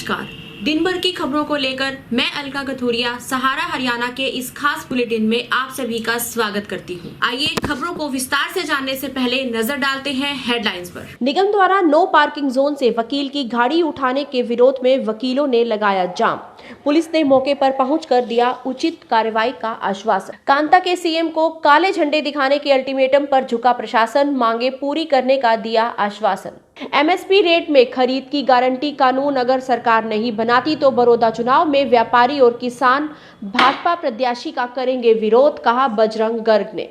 नमस्कार। दिन भर की खबरों को लेकर मैं अलका कथोरिया सहारा हरियाणा के इस खास बुलेटिन में आप सभी का स्वागत करती हूं। आइए खबरों को विस्तार से जानने से पहले नजर डालते हैं हेडलाइंस पर। निगम द्वारा नो पार्किंग जोन से वकील की गाड़ी उठाने के विरोध में वकीलों ने लगाया जाम। पुलिस ने मौके पर पहुंचकर दिया उचित कार्रवाई का आश्वासन। कांता के सीएम को काले झंडे दिखाने के अल्टीमेटम पर झुका प्रशासन, मांगे पूरी करने का दिया आश्वासन। एमएसपी रेट में खरीद की गारंटी कानून अगर सरकार नहीं बनाती तो बड़ौदा चुनाव में व्यापारी और किसान भाजपा प्रत्याशी का करेंगे विरोध, कहा बजरंग गर्ग ने।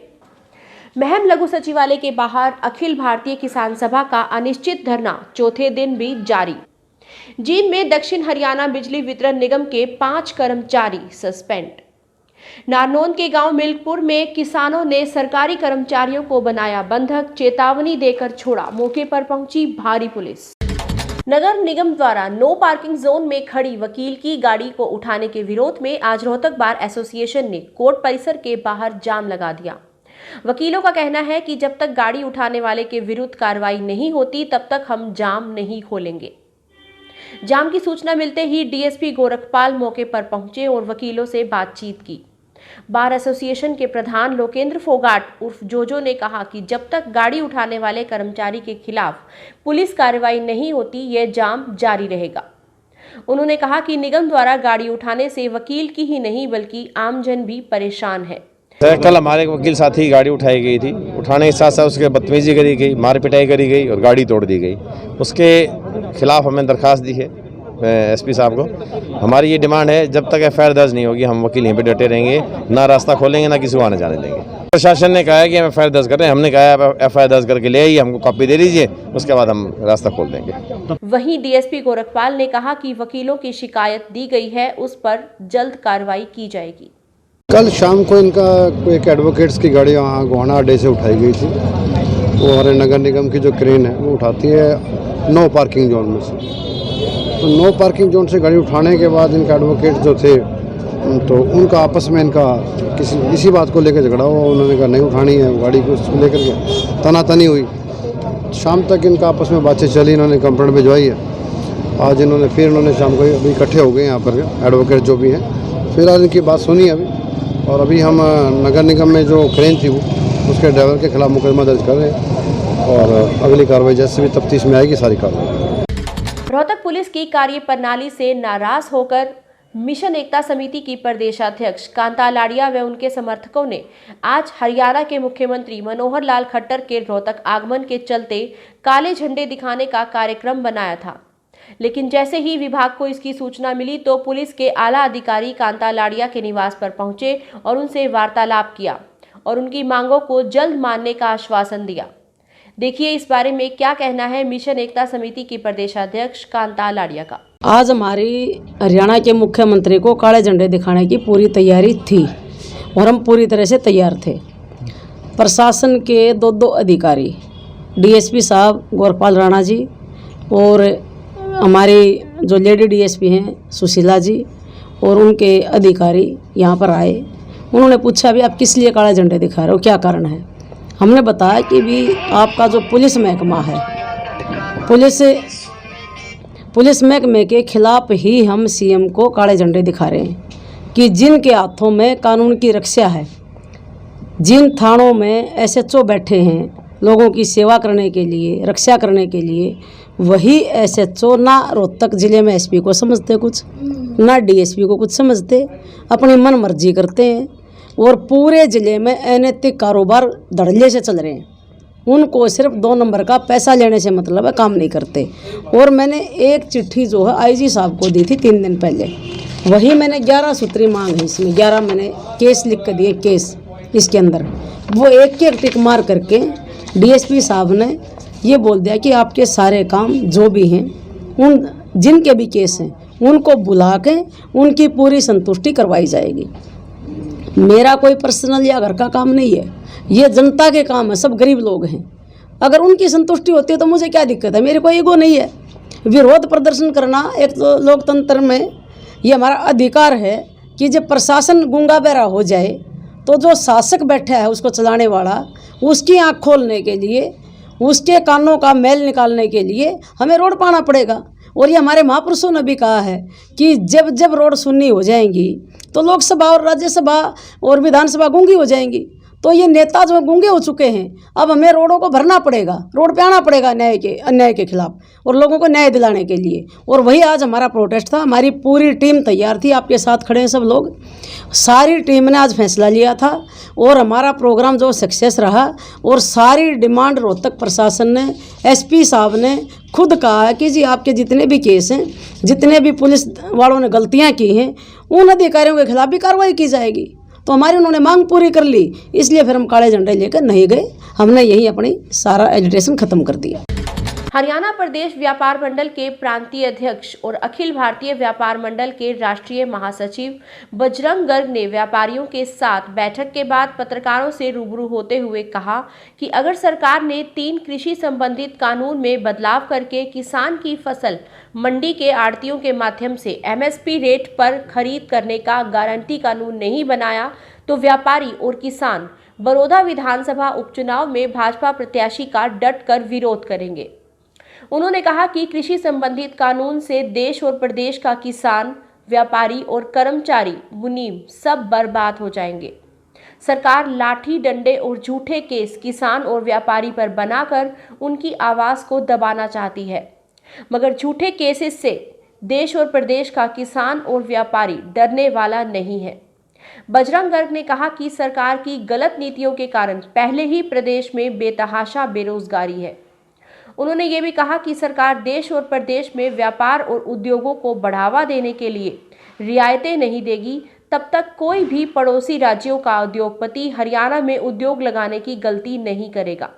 महम लघु सचिवालय के बाहर अखिल भारतीय किसान सभा का अनिश्चित धरना चौथे दिन भी जारी। जींद में दक्षिण हरियाणा बिजली वितरण निगम के 5 कर्मचारी सस्पेंड। नारनौंद के गांव मिल्कपुर में किसानों ने सरकारी कर्मचारियों को बनाया बंधक, चेतावनी देकर छोड़ा। मौके पर पहुंची भारी पुलिस। नगर निगम द्वारा नो पार्किंग जोन में खड़ी वकील की गाड़ी को उठाने के विरोध में आज रोहतक बार एसोसिएशन ने कोर्ट परिसर के बाहर जाम लगा दिया। वकीलों का कहना है कि जब तक गाड़ी उठाने वाले के विरुद्ध कार्रवाई नहीं होती तब तक हम जाम नहीं खोलेंगे। जाम की सूचना मिलते ही डीएसपी गोरखपाल मौके पर पहुंचे और वकीलों से बातचीत की। बार एसोसिएशन के प्रधान लोकेंद्र फोगाट उर्फ जोजो ने कहा कि जब तक गाड़ी उठाने वाले कर्मचारी के खिलाफ पुलिस कार्रवाई नहीं होती यह जाम जारी रहेगा। उन्होंने कहा कि निगम द्वारा गाड़ी उठाने से वकील की ही नहीं बल्कि आमजन भी परेशान है। कल हमारे वकील साथी की गाड़ी उठाई गई थी। उठाने के साथ साथ उसके बदतमीजी करी गई, मार पिटाई करी गई और गाड़ी तोड़ दी गई। उसके खिलाफ हमें दरखास्त दी है एसपी साहब को। हमारी ये डिमांड है जब तक एफआईआर दर्ज नहीं होगी हम वकील यहीं पे डटे रहेंगे, ना रास्ता खोलेंगे ना किसी को आने जाने देंगे। प्रशासन ने कहा है कि हम एफआईआर दर्ज कर रहे हैं, हमने कहा एफआईआर दर्ज करके ले आइए, हमको कॉपी दे दीजिए, उसके बाद हम रास्ता खोल देंगे। वहीं डीएसपी गोरखपाल ने कहा कि वकीलों की शिकायत दी गई है, उस पर जल्द कार्रवाई की जाएगी। कल शाम को इनका एक एडवोकेट्स की गाड़ी वहाँ गोहाना अड्डे से उठाई गई थी। वो हमारे नगर निगम की जो क्रेन है वो उठाती है नो पार्किंग जोन में से। तो नो पार्किंग जोन से गाड़ी उठाने के बाद इनका एडवोकेट जो थे तो उनका आपस में इनका इसी बात को लेकर झगड़ा हुआ। उन्होंने कहा नहीं उठानी है गाड़ी को, उसको लेकर के तनातनी हुई। शाम तक इनका आपस में बातचीत चली, इन्होंने कंप्लेंट भिजवाई है। आज इन्होंने शाम को अभी इकट्ठे हो गए यहाँ पर एडवोकेट जो भी हैं। फिर आज इनकी बात सुनी अभी, और अभी हम नगर निगम में जो क्रेन थी वो उसके ड्राइवर के खिलाफ मुकदमा दर्ज कर रहे हैं और अगली कार्रवाई जैसे भी तफ्तीश में आएगी सारी कार्रवाई। रोहतक पुलिस की कार्य प्रणाली से नाराज होकर मिशन एकता समिति की प्रदेशाध्यक्ष कांता लाड़िया व उनके समर्थकों ने आज हरियाणा के मुख्यमंत्री मनोहर लाल खट्टर के रोहतक आगमन के चलते काले झंडे दिखाने का कार्यक्रम बनाया था। लेकिन जैसे ही विभाग को इसकी सूचना मिली तो पुलिस के आला अधिकारी कांता लाड़िया के निवास पर पहुंचे और उनसे वार्तालाप किया और उनकी मांगों को जल्द मानने का आश्वासन दिया। देखिए इस बारे में क्या कहना है मिशन एकता समिति की प्रदेशाध्यक्ष कांता लाड़िया का। आज हमारी हरियाणा के मुख्यमंत्री को काले झंडे दिखाने की पूरी तैयारी थी और हम पूरी तरह से तैयार थे। प्रशासन के दो अधिकारी डीएसपी साहब गोरखपाल राणा जी और हमारी जो लेडी डीएसपी हैं सुशीला जी और उनके अधिकारी यहाँ पर आए। उन्होंने पूछा भी आप किस लिए काले झंडे दिखा रहे हो, क्या कारण है। हमने बताया कि भी आपका जो पुलिस महकमा है, पुलिस महकमे के खिलाफ ही हम सीएम को काले झंडे दिखा रहे हैं कि जिनके हाथों में कानून की रक्षा है, जिन थानों में एसएचओ बैठे हैं लोगों की सेवा करने के लिए, रक्षा करने के लिए, वही एसएचओ ना रोहतक ज़िले में एसपी को समझते कुछ, ना डीएसपी को कुछ समझते, अपनी मन मर्जी करते हैं और पूरे ज़िले में अनैतिक कारोबार धड़ल्ले से चल रहे हैं। उनको सिर्फ 2 नंबर का पैसा लेने से मतलब है, काम नहीं करते। और मैंने एक चिट्ठी जो है आईजी साहब को दी थी 3 दिन पहले, वही मैंने 11 सूत्री मांग है, इसमें 11 मैंने केस लिख कर दिए। केस इसके अंदर वो एक टिक मार करके डीएसपी साहब ने ये बोल दिया कि आपके सारे काम जो भी हैं उन जिनके भी केस हैं उनको बुला के उनकी पूरी संतुष्टि करवाई जाएगी। मेरा कोई पर्सनल या घर का काम नहीं है, ये जनता के काम है, सब गरीब लोग हैं। अगर उनकी संतुष्टि होती है तो मुझे क्या दिक्कत है, मेरे कोई ईगो नहीं है। विरोध प्रदर्शन करना एक तो लोकतंत्र में ये हमारा अधिकार है कि जब प्रशासन गूंगा बहरा हो जाए तो जो शासक बैठा है उसको चलाने वाला, उसकी आँख खोलने के लिए, उसके कानों का मैल निकालने के लिए हमें रोड पाना पड़ेगा। और ये हमारे महापुरुषों ने भी कहा है कि जब जब रोड सुन्नी हो जाएंगी तो लोकसभा और राज्यसभा और विधानसभा गूंगी हो जाएंगी। तो ये नेता जो गूंगे हो चुके हैं, अब हमें रोडों को भरना पड़ेगा, रोड पे आना पड़ेगा अन्याय के खिलाफ और लोगों को न्याय दिलाने के लिए। और वही आज हमारा प्रोटेस्ट था। हमारी पूरी टीम तैयार थी, आपके साथ खड़े हैं सब लोग। सारी टीम ने आज फैसला लिया था और हमारा प्रोग्राम जो सक्सेस रहा। और सारी डिमांड रोहतक प्रशासन ने, एसपी साहब ने खुद कहा है कि जी आपके जितने भी केस हैं, जितने भी पुलिस वालों ने गलतियाँ की हैं, उन अधिकारियों के खिलाफ भी कार्रवाई की जाएगी। तो हमारी उन्होंने मांग पूरी कर ली, इसलिए फिर हम काले झंडे लेकर नहीं गए। हमने यही अपनी सारा एजिटेशन खत्म कर दिया। हरियाणा प्रदेश व्यापार मंडल के प्रांतीय अध्यक्ष और अखिल भारतीय व्यापार मंडल के राष्ट्रीय महासचिव बजरंग गर्ग ने व्यापारियों के साथ बैठक के बाद पत्रकारों से रूबरू होते हुए कहा कि अगर सरकार ने 3 कृषि संबंधित कानून में बदलाव करके किसान की फसल मंडी के आड़तियों के माध्यम से एमएसपी रेट पर खरीद करने का गारंटी कानून नहीं बनाया तो व्यापारी और किसान बड़ौदा विधानसभा उपचुनाव में भाजपा प्रत्याशी का डट कर विरोध करेंगे। उन्होंने कहा कि कृषि संबंधित कानून से देश और प्रदेश का किसान, व्यापारी और कर्मचारी, मुनीम सब बर्बाद हो जाएंगे। सरकार लाठी डंडे और झूठे केस किसान और व्यापारी पर बनाकर उनकी आवाज़ को दबाना चाहती है, मगर झूठे केसेस से देश और प्रदेश का किसान और व्यापारी डरने वाला नहीं है। बजरंग गर्ग ने कहा कि सरकार की गलत नीतियों के कारण पहले ही प्रदेश में बेतहाशा बेरोजगारी है। उन्होंने ये भी कहा कि सरकार देश और प्रदेश में व्यापार और उद्योगों को बढ़ावा देने के लिए रियायतें नहीं देगी, तब तक कोई भी पड़ोसी राज्यों का उद्योगपति हरियाणा में उद्योग लगाने की गलती नहीं करेगा।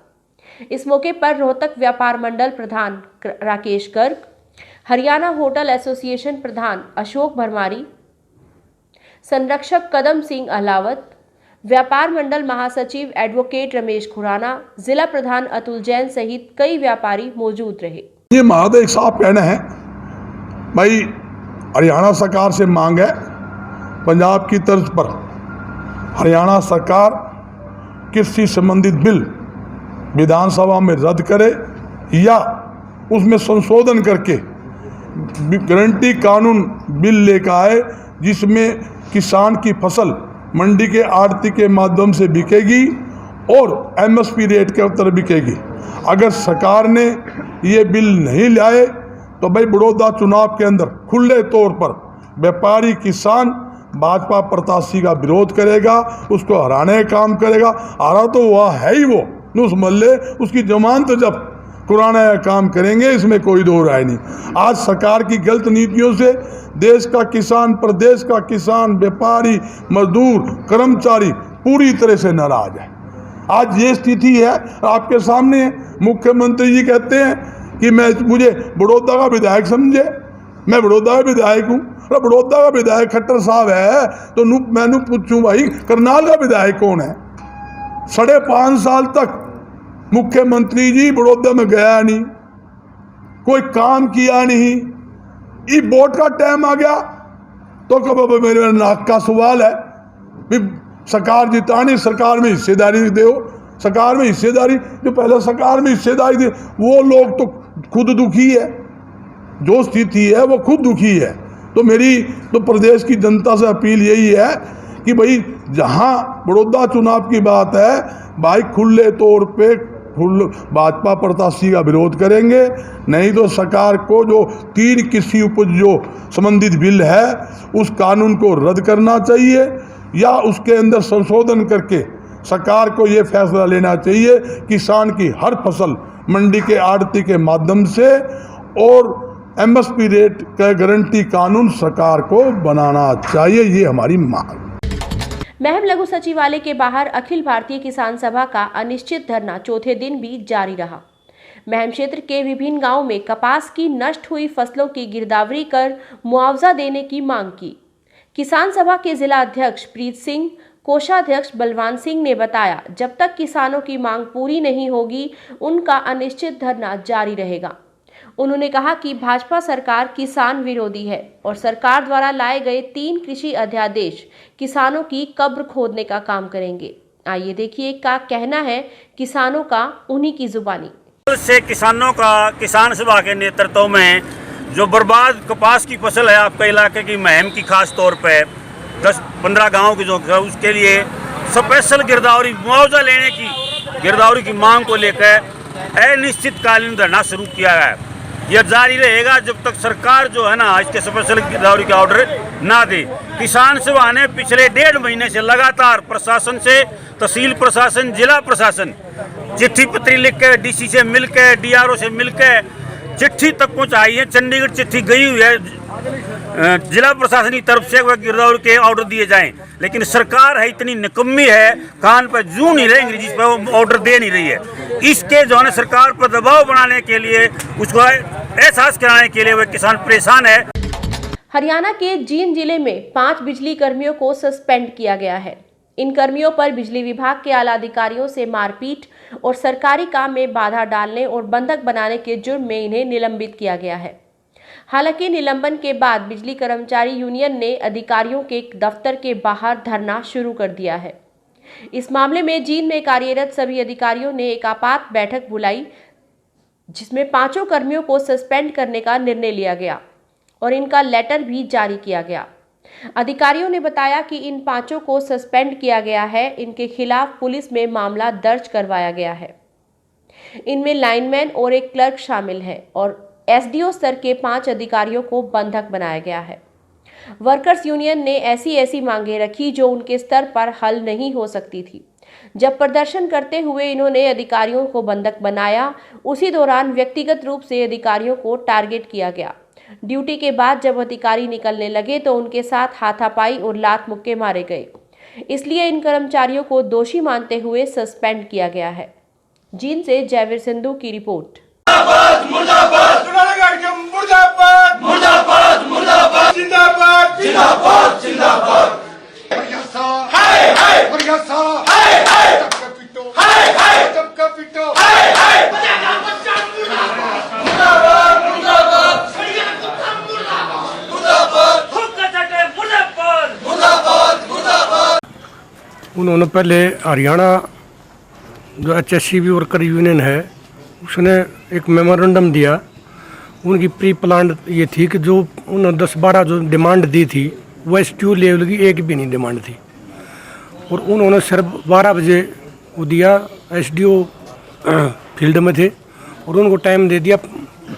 इस मौके पर रोहतक व्यापार मंडल प्रधान राकेश गर्ग, हरियाणा होटल एसोसिएशन प्रधान अशोक भरमारी, संरक्षक कदम सिंह अहलावत, व्यापार मंडल महासचिव एडवोकेट रमेश खुराना, जिला प्रधान अतुल जैन सहित कई व्यापारी मौजूद रहे। ये महादेव साहब कहना है भाई, हरियाणा सरकार से मांग है पंजाब की तर्ज पर हरियाणा सरकार कृषि संबंधित बिल विधानसभा में रद्द करे या उसमें संशोधन करके गारंटी कानून बिल लेकर आए जिसमें किसान की फसल मंडी के आड़ती के माध्यम से बिकेगी और एमएसपी रेट के उत्तर बिकेगी। अगर सरकार ने ये बिल नहीं लाए तो भाई बड़ौदा चुनाव के अंदर खुले तौर पर व्यापारी किसान भाजपा प्रत्याशी का विरोध करेगा, उसको हराने का काम करेगा। हारा तो वह है ही, वो उस मल्ले उसकी जमानत तो जब कुराना काम करेंगे, इसमें कोई दो राय नहीं। आज सरकार की गलत नीतियों से देश का किसान, प्रदेश का किसान, व्यापारी, मजदूर, कर्मचारी पूरी तरह से नाराज है। आज ये स्थिति है आपके सामने। मुख्यमंत्री जी कहते हैं कि मुझे बड़ौदा का विधायक समझे, मैं बड़ौदा का विधायक हूँ। बड़ौदा का विधायक खट्टर साहब है तो मैंने पूछूं भाई करनाल का विधायक कौन है? 5.5 साल तक मुख्यमंत्री जी बड़ौदा में गया नहीं, कोई काम किया नहीं। ये वोट का टाइम आ गया तो कब मेरे नाक का सवाल है भी सरकार जितानी, सरकार में हिस्सेदारी दो। सरकार में हिस्सेदारी, जो पहले सरकार में हिस्सेदारी थी वो लोग तो खुद दुखी है, जो स्थिति है वो खुद दुखी है। तो मेरी तो प्रदेश की जनता से अपील यही है कि भाई जहां बड़ौदा चुनाव की बात है भाई खुले तौर पे भाजपा प्रत्याशी का विरोध करेंगे, नहीं तो सरकार को जो 3 कृषि उपज जो संबंधित बिल है उस कानून को रद्द करना चाहिए या उसके अंदर संशोधन करके सरकार को ये फैसला लेना चाहिए किसान की हर फसल मंडी के आड़ती के माध्यम से और एमएसपी रेट का गारंटी कानून सरकार को बनाना चाहिए। ये हमारी मांग। महम लघु सचिवालय के बाहर अखिल भारतीय किसान सभा का अनिश्चित धरना चौथे दिन भी जारी रहा। महम क्षेत्र के विभिन्न गांवों में कपास की नष्ट हुई फसलों की गिरदावरी कर मुआवजा देने की मांग की। किसान सभा के जिला अध्यक्ष प्रीत सिंह, कोषाध्यक्ष बलवान सिंह ने बताया, जब तक किसानों की मांग पूरी नहीं होगी उनका अनिश्चित धरना जारी रहेगा। उन्होंने कहा कि भाजपा सरकार किसान विरोधी है और सरकार द्वारा लाए गए 3 कृषि अध्यादेश किसानों की कब्र खोदने का काम करेंगे। आइए देखिए क्या कहना है किसानों का, उन्हीं की जुबानी। से किसानों का किसान सभा के नेतृत्व में जो बर्बाद कपास की फसल है आपके इलाके की महम की खास तौर पे 10-15 गाँव की जो उसके लिए स्पेशल गिरदावरी मुआवजा लेने की गिरदावरी की मांग को लेकर अनिश्चितकालीन धरना शुरू किया गया है। यह जारी रहेगा जब तक सरकार जो है ना इसके स्पेशल गिरदावरी का ऑर्डर ना दे। किसान सभा ने पिछले 1.5 महीने से लगातार प्रशासन से, तहसील प्रशासन, जिला प्रशासन चिट्ठी पत्री लिख के डीसी से मिलकर, डीआरओ से मिलकर चिट्ठी तक पहुंचाई है। चंडीगढ़ चिट्ठी गई हुई है जिला प्रशासन की तरफ से वह गिरदावरी के ऑर्डर दिए जाएं, लेकिन सरकार है इतनी निकम्मी है, कान पर जू नहीं रहेंगी जिस पर वो ऑर्डर दे नहीं रही है। इसके जो है सरकार पर दबाव बनाने के लिए, उसको एहसास कराने के लिए वह किसान परेशान है। हरियाणा के जींद जिले में 5 बिजली कर्मियों को सस्पेंड किया गया है। इन कर्मियों पर बिजली विभाग के आला अधिकारियों से मारपीट और सरकारी काम में बाधा डालने और बंधक बनाने के जुर्म में इन्हें निलंबित किया गया है। हालांकि निलंबन के बाद बिजली कर्मचारी यूनियन ने अधिकारियों के दफ्तर के बाहर धरना शुरू कर दिया है। इस मामले में जींद में कार्यरत सभी अधिकारियों ने एक आपात बैठक बुलाई, जिसमें 5 कर्मियों को सस्पेंड करने का निर्णय लिया गया और इनका लेटर भी जारी किया गया। अधिकारियों ने बताया कि इन 5 को सस्पेंड किया गया है। इनके खिलाफ पुलिस में मामला दर्ज करवाया गया है। इनमें लाइनमैन और एक क्लर्क शामिल है और एसडीओ स्तर के 5 अधिकारियों को बंधक बनाया गया है। वर्कर्स यूनियन ने ऐसी मांगें रखी जो उनके स्तर पर हल नहीं हो सकती थी। जब प्रदर्शन करते हुए इन्होंने अधिकारियों को बंधक बनाया, उसी दौरान व्यक्तिगत रूप से अधिकारियों को टारगेट किया गया। ड्यूटी के बाद जब अधिकारी निकलने लगे तो उनके साथ हाथापाई और लात मुक्के मारे गए। इसलिए इन कर्मचारियों को दोषी मानते हुए सस्पेंड किया गया है। जींद से जयवीर सिंधु की रिपोर्ट। उन्होंने पहले हरियाणा जो HSCB वर्कर यूनियन है उसने एक मेमोरेंडम दिया। उनकी प्री प्लान ये थी कि जो उन्होंने 10-12 जो डिमांड दी थी वो STU लेवल की एक भी नहीं डिमांड थी, और उन्होंने सिर्फ 12 बजे वो दिया। SDO फील्ड में थे और उनको टाइम दे दिया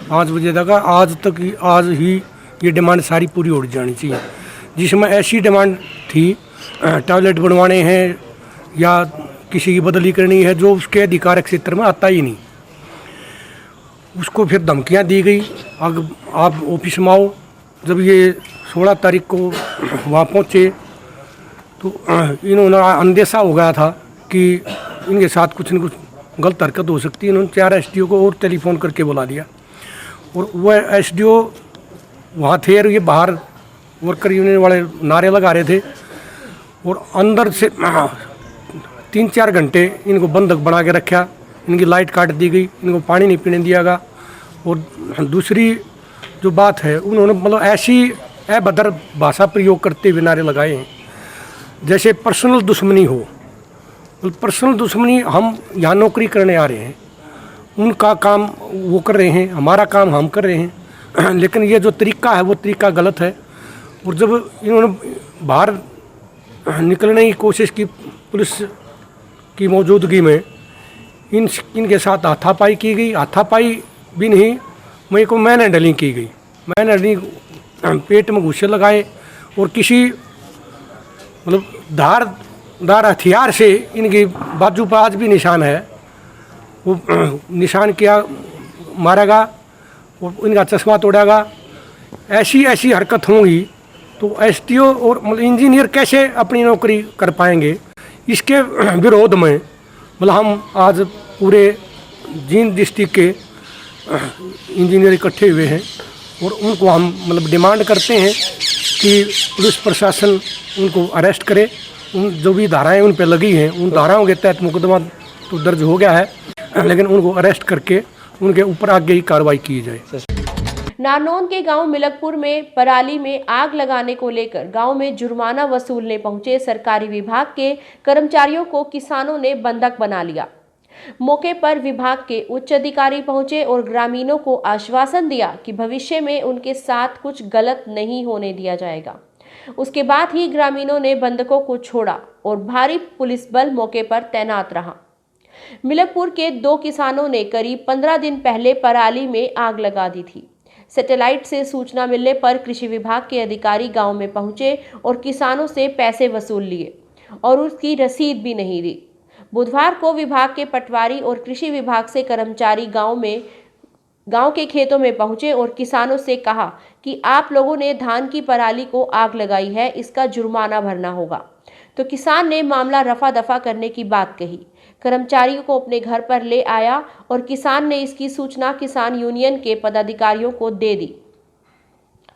5 बजे तक। आज ही ये डिमांड सारी पूरी हो जानी चाहिए, जिसमें ऐसी डिमांड थी टॉयलेट बनवाने हैं या किसी की बदली करनी है जो उसके अधिकार क्षेत्र में आता ही नहीं। उसको फिर धमकियां दी गई, अब आप ऑफिस में आओ। जब ये 16 तारीख को वहाँ पहुँचे तो इन्होंने अंदेशा हो गया था कि इनके साथ कुछ न कुछ गलत हरकत हो सकती है। इन्होंने 4 SDO को और टेलीफोन करके बुला दिया और वह SDO वहाँ थे और ये बाहर वर्कर यूनियन वाले नारे लगा रहे थे और अंदर से 3-4 घंटे इनको बंधक बना के रखा। इनकी लाइट काट दी गई, इनको पानी नहीं पीने दिया गया। और दूसरी जो बात है, उन्होंने मतलब ऐसी अभद्र भाषा प्रयोग करते हुए नारे लगाए हैं जैसे पर्सनल दुश्मनी हो। पर्सनल दुश्मनी, हम यहाँ नौकरी करने आ रहे हैं, उनका काम वो कर रहे हैं, हमारा काम हम कर रहे हैं, लेकिन ये जो तरीका है वो तरीका गलत है। और जब इन्होंने बाहर निकलने की कोशिश की पुलिस की मौजूदगी में, इनके साथ हाथापाई की गई। हाथापाई भी नहीं, मेरे को मैन हैंडलिंग की गई। मैन हैंडलिंग, पेट में घूसे लगाए और किसी मतलब धारदार हथियार से इनकी बाजू पर आज भी निशान है, वो निशान किया, मारेगा और इनका चश्मा तोड़ेगा। ऐसी हरकत होंगी तो SDO और मतलब इंजीनियर कैसे अपनी नौकरी कर पाएंगे। इसके विरोध में मतलब हम आज पूरे जींद डिस्ट्रिक्ट के इंजीनियर इकट्ठे हुए हैं और उनको हम मतलब डिमांड करते हैं कि पुलिस प्रशासन उनको अरेस्ट करे। उन जो भी धाराएं उन पर लगी हैं, उन धाराओं के तहत मुकदमा तो दर्ज हो गया है, लेकिन उनको अरेस्ट करके उनके ऊपर आगे ही कार्रवाई की जाए। नारनौंद के गांव मिलकपुर में पराली में आग लगाने को लेकर गांव में जुर्माना वसूलने पहुंचे सरकारी विभाग के कर्मचारियों को किसानों ने बंधक बना लिया। मौके पर विभाग के उच्च अधिकारी पहुंचे और ग्रामीणों को आश्वासन दिया कि भविष्य में उनके साथ कुछ गलत नहीं होने दिया जाएगा। उसके बाद ही ग्रामीणों ने बंधकों को छोड़ा और भारी पुलिस बल मौके पर तैनात रहा। मिलकपुर के 2 किसानों ने करीब 15 दिन पहले पराली में आग लगा दी थी। सैटेलाइट से सूचना मिलने पर कृषि विभाग के अधिकारी गांव में पहुंचे और किसानों से पैसे वसूल लिए और उसकी रसीद भी नहीं दी। बुधवार को विभाग के पटवारी और कृषि विभाग से कर्मचारी गांव के खेतों में पहुंचे और किसानों से कहा कि आप लोगों ने धान की पराली को आग लगाई है, इसका जुर्माना भरना होगा। तो किसान ने मामला रफा दफा करने की बात कही। कर्मचारियों को अपने घर पर ले आया और किसान ने इसकी सूचना किसान यूनियन के पदाधिकारियों को दे दी।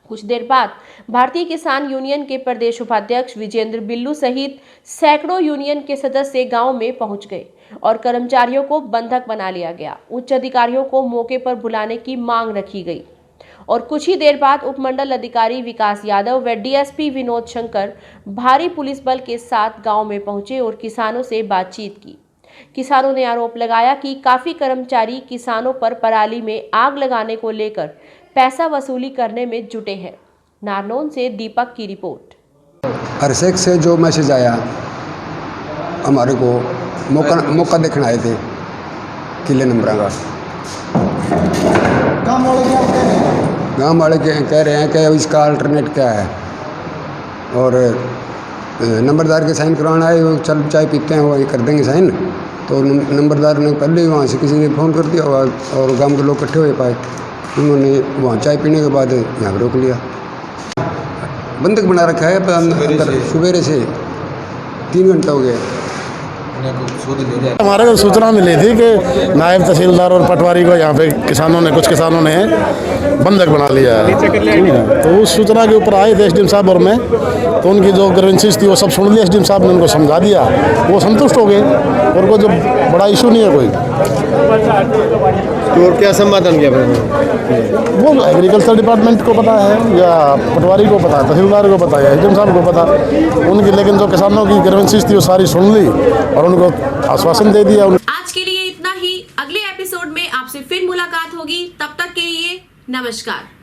कुछ देर बाद भारतीय किसान यूनियन के प्रदेश उपाध्यक्ष विजेंद्र बिल्लू सहित सैकड़ों यूनियन के सदस्य गांव में पहुंच गए और कर्मचारियों को बंधक बना लिया गया। उच्च अधिकारियों को मौके पर बुलाने की मांग रखी गई और कुछ ही देर बाद उपमंडल अधिकारी विकास यादव व डीएसपी विनोद शंकर भारी पुलिस बल के साथ गांव में पहुंचे और किसानों से बातचीत की। किसानों ने आरोप लगाया कि काफी कर्मचारी किसानों पर पराली में आग लगाने को लेकर पैसा वसूली करने में जुटे हैं। नारनौल से दीपक की रिपोर्ट। हरसेक से जो मैसेज आया, हमारे को मौका देखने आए थे किले नंबर का। गाँव वाले कह रहे हैं कि इसका अल्टरनेट क्या है, और नंबरदार के साइन करवाना है। वो चल चाय पीते हैं, वही कर देंगे साइन। तो नंबरदार ने पहले ही वहाँ से किसी ने फ़ोन कर दिया और गांव के लोग इकट्ठे हो पाए। उन्होंने वहाँ चाय पीने के बाद यहाँ रोक लिया। बंधक बना रखा है अंदर सवेरे से 3 घंटा हो गया। हमारे को सूचना मिली थी कि नायब तहसीलदार और पटवारी को यहाँ पे कुछ किसानों ने बंधक बना लिया है। तो उस सूचना के ऊपर आए थे एसडीएम साहब और मैं, तो उनकी जो ग्रीवेंसेस थी वो सब सुन लिया। एसडीएम साहब ने उनको समझा दिया, वो संतुष्ट हो गए और कोई जो बड़ा इशू नहीं है कोई। तो और क्या समाधान किया? वो एग्रीकल्चर डिपार्टमेंट को पता है या पटवारी को पता, तहसीलदार को पता या एसडीएम साहब को पता उनकी, लेकिन जो किसानों की ग्रीवेंसेस थी वो सारी सुन ली और उनको आश्वासन दे दिया। आज के लिए इतना ही। अगले एपिसोड में आपसे फिर मुलाकात होगी। तब तक के लिए नमस्कार।